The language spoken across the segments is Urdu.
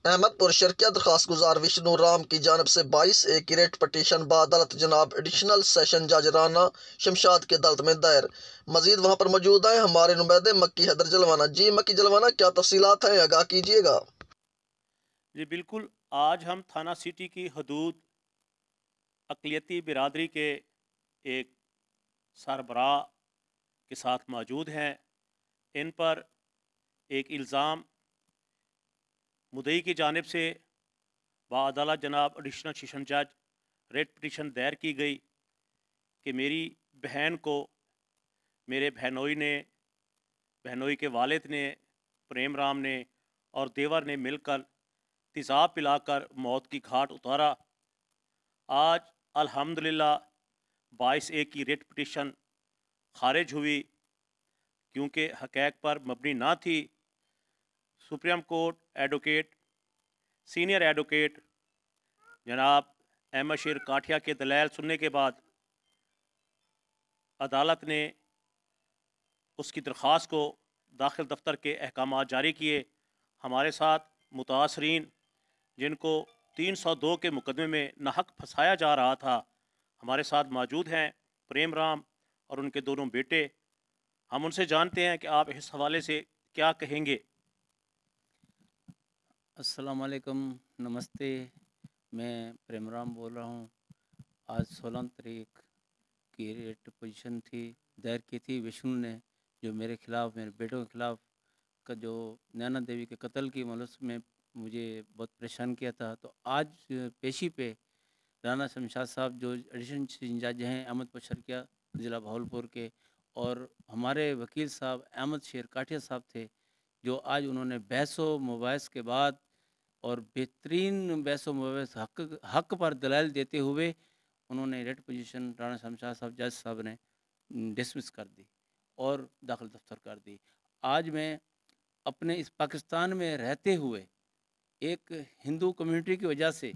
احمد پور شرکیہ درخواست گزار وشنو رام کی جانب سے 22A کی ریٹ پٹیشن بعدالت جناب ایڈیشنل سیشن جج رانا شمشاد کی عدالت میں دائر۔ مزید وہاں پر موجود ہیں ہمارے نمائندے مکی حیدر جلوانہ۔ جی مکی جلوانہ، کیا تفصیلات ہیں؟ آگاہ کیجیے گا۔ جی بالکل، آج ہم تھانہ سٹی کی حدود اقلیتی برادری کے ایک سربراہ کے ساتھ موجود ہیں۔ ان پر ایک الزام مدعی کی جانب سے بعدالت جناب ایڈیشنل سیشن جج ریٹ پٹیشن دائر کی گئی کہ میری بہن کو میرے بہنوئی کے والد نے، پریم رام نے اور دیور نے مل کر تیزاب پلا کر موت کی گھاٹ اتارا۔ آج الحمدللہ 22A کی ریٹ پٹیشن خارج ہوئی کیونکہ حقائق پر مبنی نہ تھی۔ Supreme court advocate senior advocate جناب احمد شیر کاٹھیا کے دلائل سننے کے بعد عدالت نے اس کی درخواست کو داخل دفتر کے احکامات جاری کیے۔ ہمارے ساتھ متاثرین جن کو 302 کے مقدمے میں ناحق پھنسایا جا رہا تھا، ہمارے ساتھ موجود ہیں پریم رام اور ان کے دونوں بیٹے۔ ہم ان سے جانتے ہیں کہ آپ اس حوالے سے کیا کہیں گے۔ السلام علیکم، نمستے، میں پریم رام بول رہا ہوں۔ آج 16 تاریخ کی ریٹ پوزیشن تھی، دائر کی تھی وشنو نے، جو میرے خلاف، میرے بیٹوں کے خلاف کا جو نینا دیوی کے قتل کی ملوث میں مجھے بہت پریشان کیا تھا۔ تو آج پیشی پہ رانا شمشاد صاحب جو ایڈیشنل جج ہیں احمد پور شرکیہ ضلع بہاولپور کے، اور ہمارے وکیل صاحب احمد شیر کاٹھیا صاحب تھے، جو آج انہوں نے بحث و مباحث کے بعد اور بہترین بحث و مباحث حق پر دلائل دیتے ہوئے انہوں نے ریٹ پوزیشن رانا شمشاد صاحب جج صاحب نے ڈسمس کر دی اور داخل دفتر کر دی۔ آج میں اپنے اس پاکستان میں رہتے ہوئے ایک ہندو کمیونٹی کی وجہ سے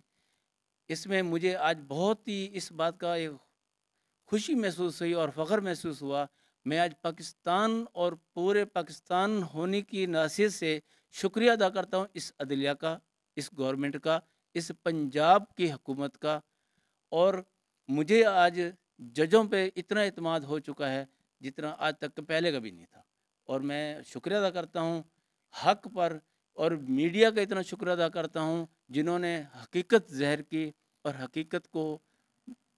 اس میں مجھے آج بہت ہی اس بات کا ایک خوشی محسوس ہوئی اور فخر محسوس ہوا۔ میں آج پاکستان اور پورے پاکستان ہونے کی ناصیت سے شکریہ ادا کرتا ہوں اس عدلیہ کا، اس گورنمنٹ کا، اس پنجاب کی حکومت کا۔ اور مجھے آج ججوں پہ اتنا اعتماد ہو چکا ہے جتنا آج تک پہلے کبھی نہیں تھا، اور میں شکریہ ادا کرتا ہوں حق پر، اور میڈیا کا اتنا شکریہ ادا کرتا ہوں جنہوں نے حقیقت ظاہر کی اور حقیقت کو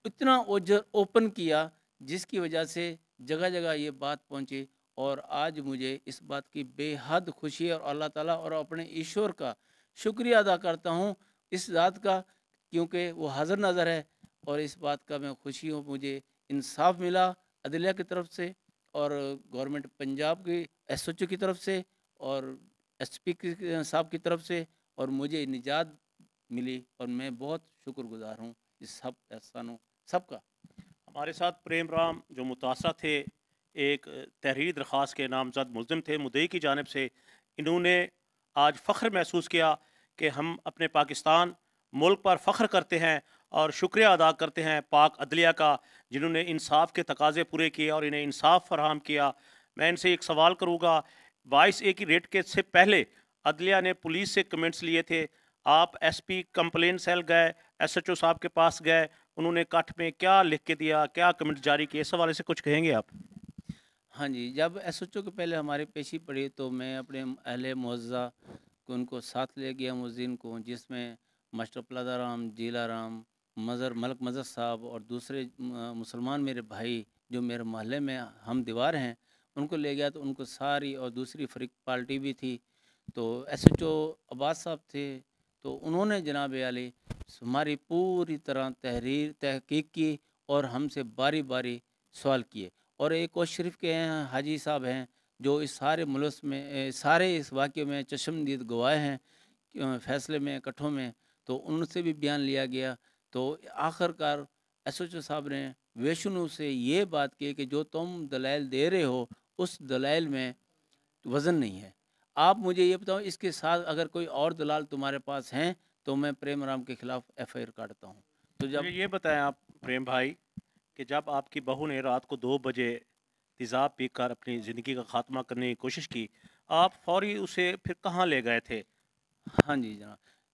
اتنا اوپن کیا، جس کی وجہ سے جگہ جگہ یہ بات پہنچی۔ اور آج مجھے اس بات کی بے حد خوشی ہے، اور اللہ تعالیٰ اور اپنے ایشور کا شکریہ ادا کرتا ہوں اس ذات کا، کیونکہ وہ حاضر نظر ہے، اور اس بات کا میں خوشی ہوں مجھے انصاف ملا عدلیہ کی طرف سے اور گورنمنٹ پنجاب کی ایس ایچ او کی طرف سے اور ایس پی صاحب کی طرف سے، اور مجھے نجات ملی، اور میں بہت شکر گزار ہوں اس سب احسانوں سب کا۔ ہمارے ساتھ پریم رام جو متاثرہ تھے، ایک تحریری درخواست کے نامزد ملزم تھے مدعی کی جانب سے، انہوں نے آج فخر محسوس کیا کہ ہم اپنے پاکستان ملک پر فخر کرتے ہیں اور شکریہ ادا کرتے ہیں پاک عدلیہ کا، جنہوں نے انصاف کے تقاضے پورے کیے اور انہیں انصاف فراہم کیا۔ میں ان سے ایک سوال کروں گا، 22A کی ریٹ کے سے پہلے عدلیہ نے پولیس سے کمنٹس لیے تھے، آپ ایس پی کمپلین سیل گئے، ایس ایچ او صاحب کے پاس گئے، انہوں نے کٹ میں کیا لکھ کے دیا، کیا کمنٹ جاری کیے، اس حوالے سے کچھ کہیں گے آپ؟ ہاں جی، جب ایس ایچ او کے پہلے ہماری پیشی پڑی تو میں اپنے اہل معزہ کو ان کو ساتھ لے گیا مؤذن کو، جس میں ماسٹر پلادہ رام، جیلا رام، ملک مظہر صاحب اور دوسرے مسلمان میرے بھائی جو میرے محلے میں ہم دیوار ہیں، ان کو لے گیا تو ان کو ساری، اور دوسری فریق پارٹی بھی تھی، تو ایس ایچ او عباس صاحب تھے، تو انہوں نے جناب عالی ہماری پوری طرح تحقیق کی اور ہم سے باری باری سوال کیے۔ اور ایک کوچ شریف کے ہیں حاجی صاحب ہیں، جو اس سارے ملوث میں سارے اس واقعے میں چشمدید گواہ ہیں فیصلے میں اکٹھوں میں، تو ان سے بھی بیان لیا گیا۔ تو آخر کار ایس ایچ او صاحب نے ویشنو سے یہ بات کی کہ جو تم دلائل دے رہے ہو اس دلائل میں وزن نہیں ہے، آپ مجھے یہ بتاؤ اس کے ساتھ اگر کوئی اور دلال تمہارے پاس ہیں تو میں پریم رام کے خلاف ایف آئی آر کاٹتا ہوں۔ تو جب مجھے یہ بتائیں آپ پریم بھائی کہ جب آپ کی بہو نے رات کو 2 بجے تیزاب پی کر اپنی زندگی کا خاتمہ کرنے کی کوشش کی، آپ فوری اسے پھر کہاں لے گئے تھے؟ ہاں جی جناب،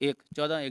1